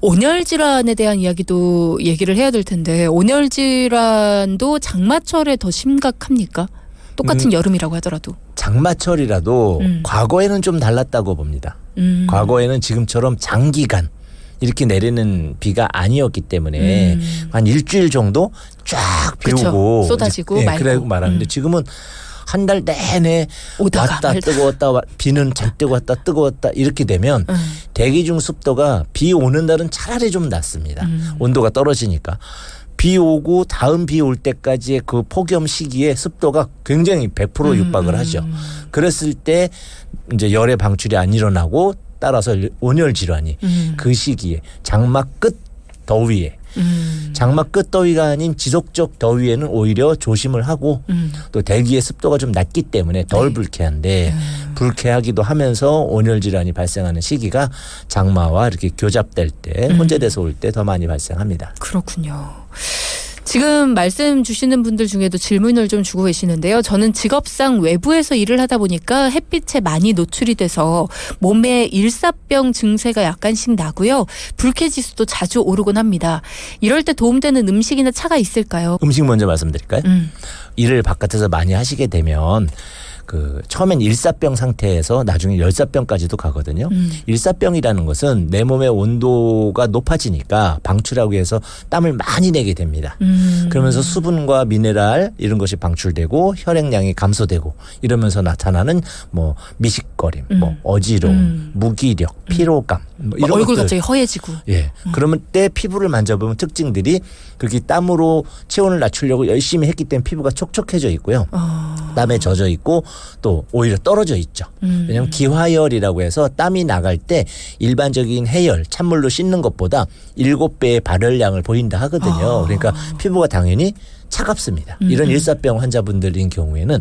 온열 질환에 대한 이야기도 얘기를 해야 될 텐데 온열 질환도 장마철에 더 심각합니까? 똑같은 여름이라고 하더라도. 장마철이라도 과거에는 좀 달랐다고 봅니다. 과거에는 지금처럼 장기간 이렇게 내리는 비가 아니었기 때문에 한 일주일 정도 쫙 비 오고 쏟아지고 말고. 그래고 말하는데 지금은 한 달 내내 왔다 뜨거웠다 비는 잔뜩 왔다 뜨거웠다 이렇게 되면 대기 중 습도가 비 오는 날은 차라리 좀 낮습니다. 온도가 떨어지니까. 비 오고 다음 비 올 때까지의 그 폭염 시기에 습도가 굉장히 100% 육박을 하죠. 그랬을 때 이제 열의 방출이 안 일어나고 따라서 온열 질환이 그 시기에 장마 끝 더위에 장마 끝 더위가 아닌 지속적 더위에는 오히려 조심을 하고 또 대기의 습도가 좀 낮기 때문에 덜 불쾌한데 불쾌하기도 하면서 온열 질환이 발생하는 시기가 장마와 이렇게 교잡될 때 혼재돼서 올 때 더 많이 발생합니다. 그렇군요. 지금 말씀 주시는 분들 중에도 질문을 좀 주고 계시는데요. 저는 직업상 외부에서 일을 하다 보니까 햇빛에 많이 노출이 돼서 몸에 일사병 증세가 약간씩 나고요. 불쾌지수도 자주 오르곤 합니다. 이럴 때 도움되는 음식이나 차가 있을까요? 음식 먼저 말씀드릴까요? 일을 바깥에서 많이 하시게 되면 그 처음엔 일사병 상태에서 나중에 열사병까지도 가거든요. 일사병이라는 것은 내 몸의 온도가 높아지니까 방출하기 위해서 땀을 많이 내게 됩니다. 그러면서 수분과 미네랄 이런 것이 방출되고 혈액량이 감소되고 이러면서 나타나는 뭐 미식거림, 뭐 어지러움, 무기력, 피로감 뭐 이런 얼굴 것들. 갑자기 허해지고. 예. 그러면 때 피부를 만져보면 특징들이 그렇게 땀으로 체온을 낮추려고 열심히 했기 때문에 피부가 촉촉해져 있고요. 땀에 젖어 있고 또 오히려 떨어져 있죠. 왜냐하면 기화열이라고 해서 땀이 나갈 때 일반적인 해열, 찬물로 씻는 것보다 7배의 발열량을 보인다 하거든요. 그러니까 피부가 당연히 차갑습니다. 이런 일사병 환자분들인 경우에는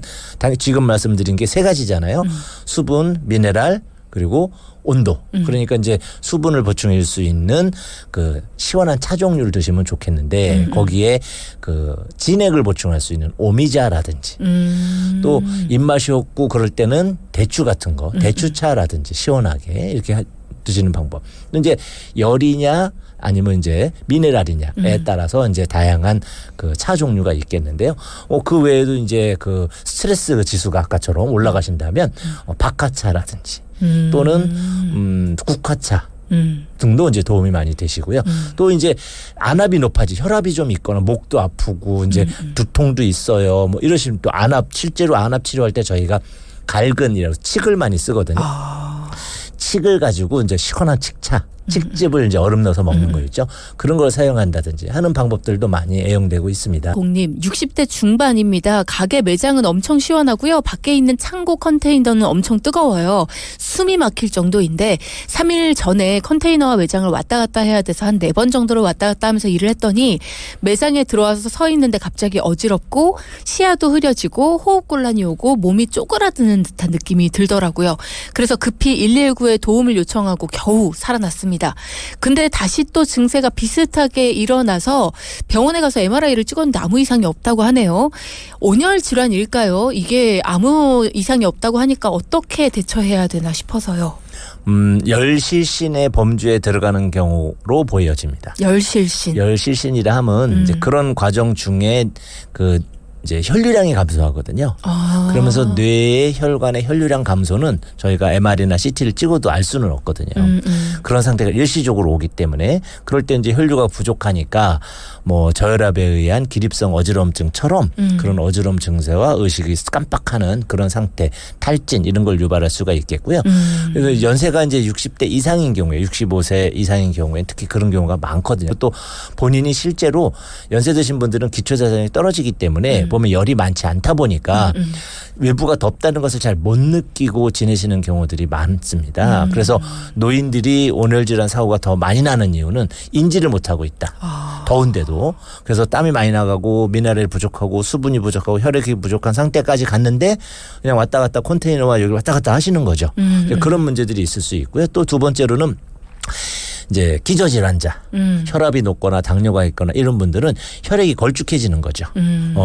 지금 말씀드린 게 3가지잖아요. 수분, 미네랄, 그리고 온도. 그러니까 이제 수분을 보충할 수 있는 그 시원한 차 종류를 드시면 좋겠는데 거기에 그 진액을 보충할 수 있는 오미자라든지 또 입맛이 없고 그럴 때는 대추 같은 거, 대추차라든지 시원하게 이렇게 드시는 방법. 이제 열이냐 아니면 이제 미네랄이냐에 따라서 이제 다양한 그 차 종류가 있겠는데요. 그 외에도 이제 그 스트레스 지수가 아까처럼 올라가신다면 박하차라든지 또는 국화차 등도 이제 도움이 많이 되시고요. 또 이제 안압이 높아지 혈압이 좀 있거나 목도 아프고 이제 두통도 있어요. 뭐 이러시면 또 실제로 안압 치료할 때 저희가 갈근이라고 칡을 많이 쓰거든요. 칡을 가지고 이제 시원한 칡즙을 이제 얼음 넣어서 먹는 거 있죠. 그런 걸 사용한다든지 하는 방법들도 많이 애용되고 있습니다. 공님 60대 중반입니다. 가게 매장은 엄청 시원하고요. 밖에 있는 창고 컨테이너는 엄청 뜨거워요. 숨이 막힐 정도인데 3일 전에 컨테이너와 매장을 왔다 갔다 해야 돼서 한 4번 정도로 왔다 갔다 하면서 일을 했더니 매장에 들어와서 서 있는데 갑자기 어지럽고 시야도 흐려지고 호흡곤란이 오고 몸이 쪼그라드는 듯한 느낌이 들더라고요. 그래서 급히 119에 도움을 요청하고 겨우 살아났습니다. 근데 다시 또 증세가 비슷하게 일어나서 병원에 가서 MRI를 찍었는데 아무 이상이 없다고 하네요. 온열 질환일까요? 이게 아무 이상이 없다고 하니까 어떻게 대처해야 되나 싶어서요. 열실신의 범주에 들어가는 경우로 보여집니다. 열실신. 열실신이라 하면 이제 그런 과정 중에 그 이제 혈류량이 감소하거든요. 그러면서 뇌의 혈관의 혈류량 감소는 저희가 MR이나 CT를 찍어도 알 수는 없거든요. 그런 상태가 일시적으로 오기 때문에 그럴 때 이제 혈류가 부족하니까 뭐 저혈압에 의한 기립성 어지럼증처럼 그런 어지럼 증세와 의식이 깜빡하는 그런 상태, 탈진 이런 걸 유발할 수가 있겠고요. 그래서 연세가 이제 60대 이상인 경우에 65세 이상인 경우에 특히 그런 경우가 많거든요. 또 본인이 실제로 연세 드신 분들은 기초자산이 떨어지기 때문에 보면 열이 많지 않다 보니까 외부가 덥다는 것을 잘 못 느끼고 지내시는 경우들이 많습니다. 그래서 노인들이 온열질환 사고가 더 많이 나는 이유는 인지를 못하고 있다. 더운데도. 그래서 땀이 많이 나가고 미네랄이 부족하고 수분이 부족하고 혈액이 부족한 상태까지 갔는데 그냥 왔다 갔다 컨테이너와 여기 왔다 갔다 하시는 거죠. 그런 문제들이 있을 수 있고요. 또 두 번째로는 이제 기저질환자, 혈압이 높거나 당뇨가 있거나 이런 분들은 혈액이 걸쭉해지는 거죠.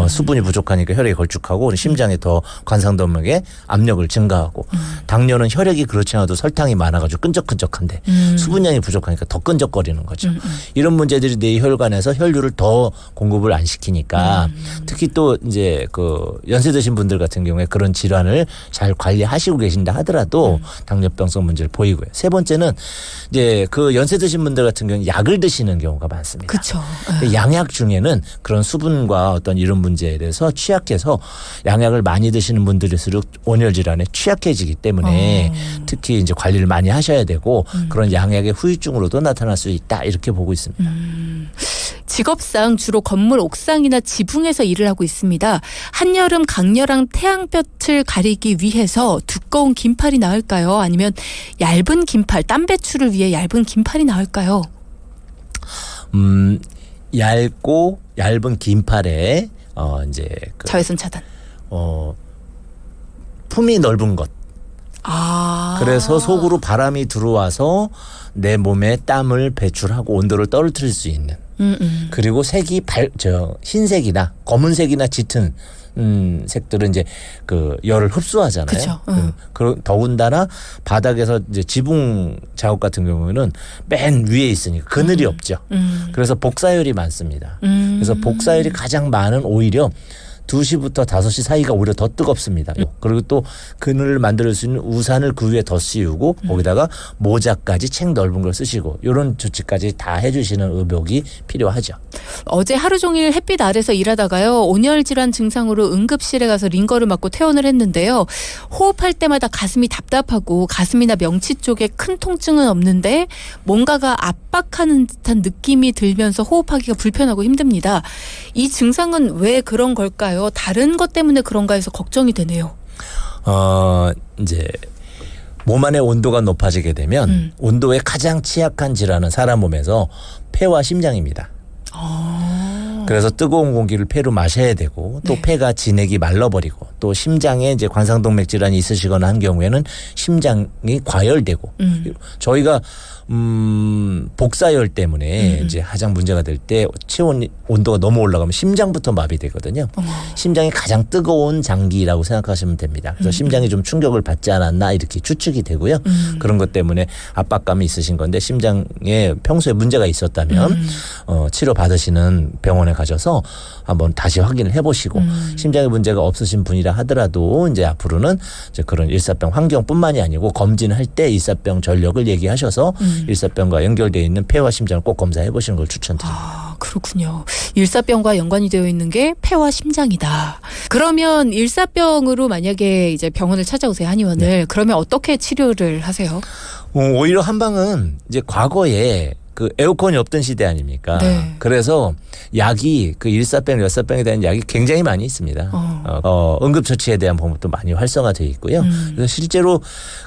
수분이 부족하니까 혈액이 걸쭉하고 심장에 더 관상동맥에 압력을 증가하고 당뇨는 혈액이 그렇지 않아도 설탕이 많아가지고 끈적끈적한데 수분량이 부족하니까 더 끈적거리는 거죠. 이런 문제들이 내 혈관에서 혈류를 더 공급을 안 시키니까 특히 또 이제 그 연세 드신 분들 같은 경우에 그런 질환을 잘 관리하시고 계신다 하더라도 당뇨병성 문제를 보이고요. 세 번째는 이제 그 연세 드신 분들 같은 경우는 약을 드시는 경우가 많습니다. 그렇죠. 양약 중에는 그런 수분과 어떤 이런 문제에 대해서 취약해서 양약을 많이 드시는 분들일수록 온열 질환에 취약해지기 때문에 특히 이제 관리를 많이 하셔야 되고 그런 양약의 후유증으로도 나타날 수 있다 이렇게 보고 있습니다. 직업상 주로 건물 옥상이나 지붕에서 일을 하고 있습니다. 한여름 강렬한 태양볕을 가리기 위해서 두꺼운 긴팔이 나을까요? 아니면 얇은 긴팔, 땀 배출을 위해 얇은 긴팔이 나을까요? 얇고 얇은 긴팔에 이제 그 자외선 차단. 품이 넓은 것. 아. 그래서 속으로 바람이 들어와서 내 몸에 땀을 배출하고 온도를 떨어뜨릴 수 있는. 그리고 색이 흰색이나 검은색이나 짙은 색들은 이제 그 열을 흡수하잖아요. 그렇죠. 더군다나 바닥에서 이제 지붕 작업 같은 경우에는 맨 위에 있으니까 그늘이 없죠. 그래서 복사열이 많습니다. 그래서 복사열이 가장 많은 오히려 2시부터 5시 사이가 오히려 더 뜨겁습니다. 그리고 또 그늘을 만들 수 있는 우산을 그 위에 더 씌우고 거기다가 모자까지 책 넓은 걸 쓰시고 이런 조치까지 다 해주시는 의복이 필요하죠. 어제 하루 종일 햇빛 아래서 일하다가요. 온열 질환 증상으로 응급실에 가서 링거를 맞고 퇴원을 했는데요. 호흡할 때마다 가슴이 답답하고 가슴이나 명치 쪽에 큰 통증은 없는데 뭔가가 압박하는 듯한 느낌이 들면서 호흡하기가 불편하고 힘듭니다. 이 증상은 왜 그런 걸까요? 다른 것 때문에 그런가 해서 걱정이 되네요. 이제 몸 안의 온도가 높아지게 되면 온도에 가장 취약한 질환은 사람 몸에서 폐와 심장입니다. 그래서 뜨거운 공기를 폐로 마셔야 되고 또 폐가 진액이 말라버리고 또 심장에 이제 관상동맥 질환이 있으시거나 한 경우에는 심장이 과열되고 저희가 복사열 때문에 이제 가장 문제가 될 때 체온 온도가 너무 올라가면 심장부터 마비되거든요. 심장이 가장 뜨거운 장기라고 생각하시면 됩니다. 그래서 심장이 좀 충격을 받지 않았나 이렇게 추측이 되고요. 그런 것 때문에 압박감이 있으신 건데 심장에 평소에 문제가 있었다면 치료 받으시는 병원에 가셔서 한번 다시 확인을 해보시고 심장에 문제가 없으신 분이라 하더라도 이제 앞으로는 이제 그런 일사병 환경뿐만이 아니고 검진할 때 일사병 전력을 얘기하셔서 일사병과 연결되어 있는 폐와 심장을 꼭 검사해 보시는 걸 추천드립니다. 그렇군요. 일사병과 연관이 되어 있는 게 폐와 심장이다. 그러면 일사병으로 만약에 이제 병원을 찾아오세요, 한의원을. 그러면 어떻게 치료를 하세요? 오히려 한방은 이제 과거에 그 에어컨이 없던 시대 아닙니까? 그래서 약이 그 일사병, 열사병에 대한 약이 굉장히 많이 있습니다. 응급처치에 대한 방법도 많이 활성화되어 있고요. 그래서 실제로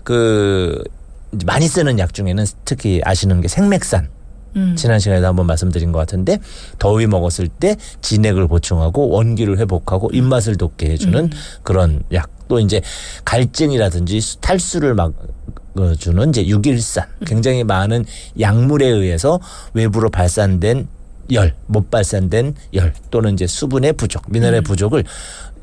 그 많이 쓰는 약 중에는 특히 아시는 게 생맥산. 지난 시간에도 한번 말씀드린 것 같은데 더위 먹었을 때 진액을 보충하고 원기를 회복하고 입맛을 돋게 해주는 그런 약. 또 이제 갈증이라든지 탈수를 막주는 이제 육일산. 굉장히 많은 약물에 의해서 외부로 발산된 열, 못 발산된 열 또는 이제 수분의 부족, 미네랄의 부족을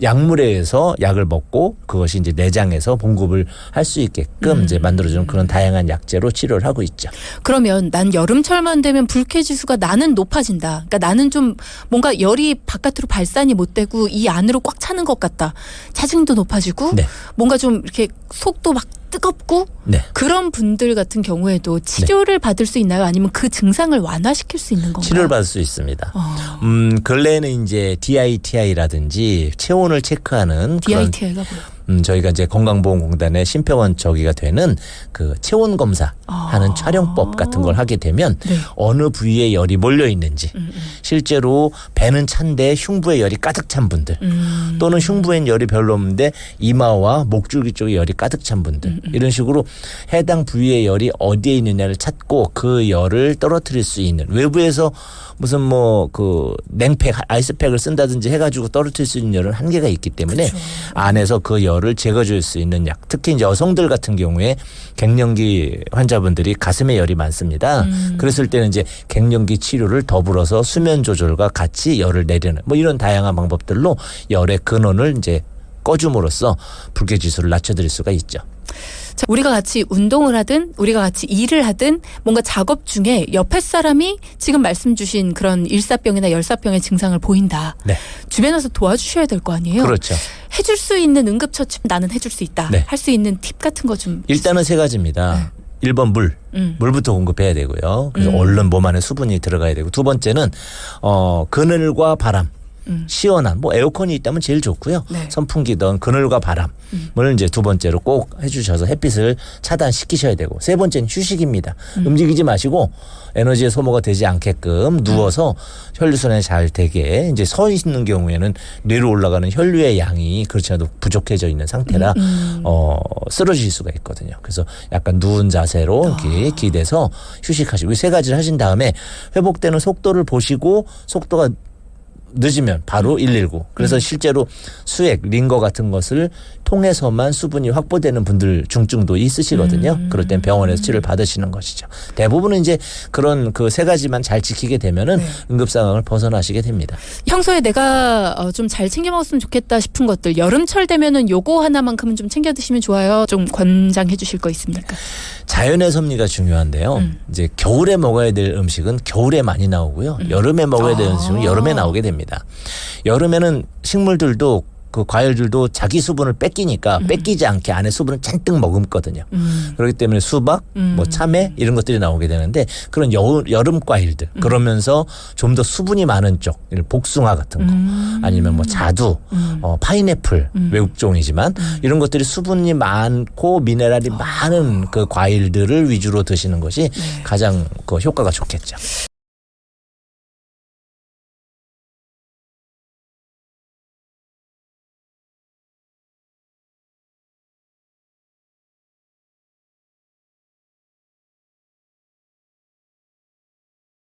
약물에 의해서 약을 먹고 그것이 이제 내장에서 공급을 할 수 있게끔 이제 만들어주는 그런 다양한 약재로 치료를 하고 있죠. 그러면 난 여름철만 되면 불쾌지수가 나는 높아진다. 그러니까 나는 좀 뭔가 열이 바깥으로 발산이 못 되고 이 안으로 꽉 차는 것 같다. 차증도 높아지고 뭔가 좀 이렇게 속도 막 뜨겁고 그런 분들 같은 경우에도 치료를 받을 수 있나요? 아니면 그 증상을 완화시킬 수 있는 건가요? 치료를 받을 수 있습니다. 근래에는 이제 DITI라든지 체온을 체크하는 DITI가 뭐예요? 저희가 이제 건강보험공단의 심표원 저기가 되는 그 체온 검사 하는 촬영법 같은 걸 하게 되면 어느 부위에 열이 몰려 있는지 실제로 배는 찬데 흉부에 열이 가득 찬 분들 또는 흉부엔 열이 별로 없는데 이마와 목줄기 쪽에 열이 가득 찬 분들 이런 식으로 해당 부위의 열이 어디에 있느냐를 찾고 그 열을 떨어뜨릴 수 있는 외부에서 무슨 뭐 그 냉팩 아이스팩을 쓴다든지 해가지고 떨어뜨릴 수 있는 열은 한계가 있기 때문에 안에서 그 열을 열을 제거해줄 수 있는 약. 특히 이제 여성들 같은 경우에 갱년기 환자분들이 가슴에 열이 많습니다. 그랬을 때는 이제 갱년기 치료를 더불어서 수면 조절과 같이 열을 내리는 뭐 이런 다양한 방법들로 열의 근원을 이제 꺼줌으로써 불쾌 지수를 낮춰드릴 수가 있죠. 자, 우리가 같이 운동을 하든 우리가 같이 일을 하든 뭔가 작업 중에 옆에 사람이 지금 말씀 주신 그런 일사병이나 열사병의 증상을 보인다. 네. 주변에 서 도와주셔야 될 거 아니에요. 그렇죠. 해줄 수 있는 응급처치 나는 해줄 수 있다. 네. 할 수 있는 팁 같은 거 좀. 일단은 세 가지입니다. 1번 물. 물부터 공급해야 되고요. 그래서 얼른 몸 안에 수분이 들어가야 되고 두 번째는 그늘과 바람. 시원한 뭐 에어컨이 있다면 제일 좋고요. 네. 선풍기든 그늘과 바람을 이제 두 번째로 꼭 해주셔서 햇빛을 차단시키셔야 되고 세 번째는 휴식입니다. 움직이지 마시고 에너지의 소모가 되지 않게끔 누워서 혈류순환이 잘 되게 이제 서 있는 경우에는 뇌로 올라가는 혈류의 양이 그렇지 않아도 부족해져 있는 상태라 쓰러질 수가 있거든요. 그래서 약간 누운 자세로 이렇게 기대서 휴식하시고 이 세 가지를 하신 다음에 회복되는 속도를 보시고 속도가 늦으면 바로 119. 그래서 실제로 수액, 링거 같은 것을 통해서만 수분이 확보되는 분들 중증도 있으시거든요. 그럴 땐 병원에서 치료를 받으시는 것이죠. 대부분은 이제 그런 그 세 가지만 잘 지키게 되면은 응급 상황을 벗어나시게 됩니다. 평소에 내가 좀 잘 챙겨 먹었으면 좋겠다 싶은 것들 여름철 되면은 요거 하나만큼은 좀 챙겨 드시면 좋아요. 좀 권장해 주실 거 있습니까? 자연의 섭리가 중요한데요. 이제 겨울에 먹어야 될 음식은 겨울에 많이 나오고요. 여름에 먹어야 될 음식은 여름에 나오게 됩니다. 여름에는 식물들도 그 과일들도 자기 수분을 뺏기니까 뺏기지 않게 안에 수분을 잔뜩 머금거든요. 그렇기 때문에 수박, 뭐 참외 이런 것들이 나오게 되는데 그런 여름 과일들 그러면서 좀 더 수분이 많은 쪽 복숭아 같은 거 아니면 뭐 자두, 파인애플 외국종이지만 이런 것들이 수분이 많고 미네랄이 많은 그 과일들을 위주로 드시는 것이 가장 그 효과가 좋겠죠.